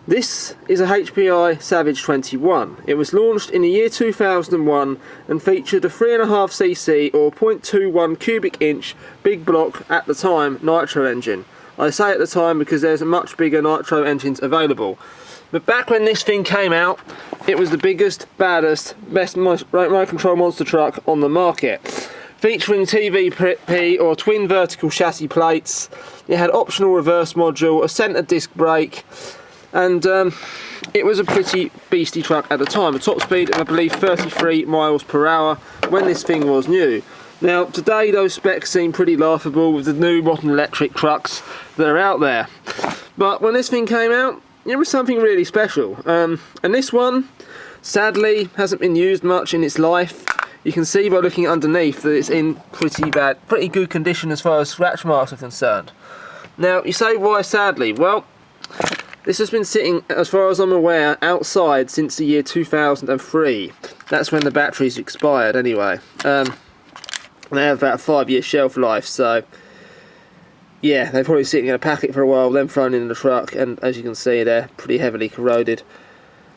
This is a HPI Savage 21. It was launched in the year 2001 and featured a 3.5cc or 0.21 cubic inch big block at the time nitro engine. I say at the time because there's much bigger nitro engines available. But back when this thing came out, it was the biggest, baddest, best remote control monster truck on the market. Featuring TVP or twin vertical chassis plates, it had optional reverse module, a centre disc brake, and it was a pretty beastie truck at the time. A top speed of I believe 33 miles per hour when this thing was new. Now today those specs seem pretty laughable with the new modern electric trucks that are out there. But when this thing came out, it was something really special. And this one sadly hasn't been used much in its life. You can see by looking underneath that it's in pretty good condition as far as scratch marks are concerned. Now you say, why sadly? Well, this has been sitting, as far as I'm aware, outside since the year 2003. That's when the batteries expired anyway. They have about a 5-year shelf life, so yeah, they're probably sitting in a packet for a while, then thrown in the truck, and as you can see they're pretty heavily corroded.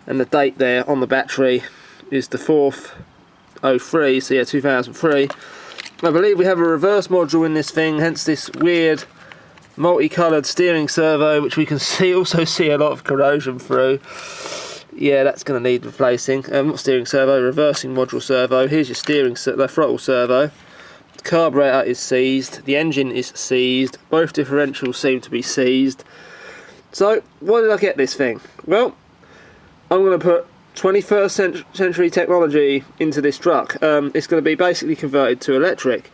And the date there on the battery is the 4th 03, so yeah, 2003. I believe we have a reverse module in this thing, hence this weird multicoloured steering servo, which we can also see a lot of corrosion through. Yeah, that's going to need replacing. Not steering servo, reversing module servo. Here's your the throttle servo. The carburetor is seized, the engine is seized, both differentials seem to be seized. So, why did I get this thing? Well, I'm going to put 21st century technology into this truck. It's going to be basically converted to electric.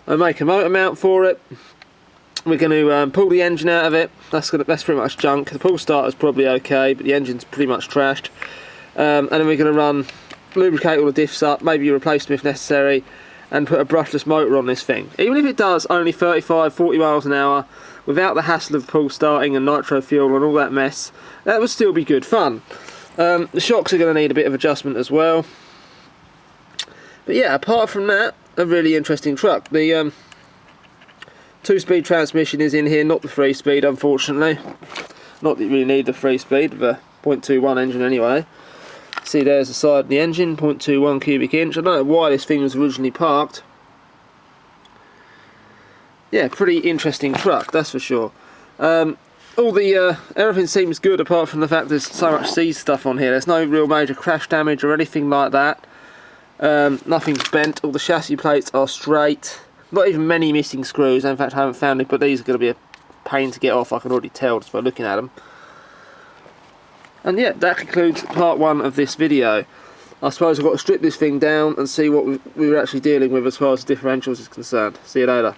I make a motor mount for it. We're going to pull the engine out of it. That's pretty much junk. The pull starter's probably okay, but the engine's pretty much trashed. And then we're going to lubricate all the diffs up, maybe replace them if necessary, and put a brushless motor on this thing. Even if it does only 35-40 miles an hour, without the hassle of pull starting and nitro fuel and all that mess, that would still be good fun. The shocks are going to need a bit of adjustment as well. But yeah, apart from that, a really interesting truck. The 2-speed transmission is in here, not the 3-speed unfortunately. Not that you really need the 3-speed with a 0.21 engine anyway. See, there's the side of the engine, 0.21 cubic inch. I don't know why this thing was originally parked. Yeah, pretty interesting truck, that's for sure. Everything seems good apart from the fact there's so much seized stuff on here. There's no real major crash damage or anything like that. Nothing's bent, all the chassis plates are straight. Not even many missing screws. In fact I haven't found any, but these are going to be a pain to get off, I can already tell just by looking at them. And yeah, that concludes part 1 of this video. I suppose I've got to strip this thing down and see what we were actually dealing with as far as differentials is concerned. See you later.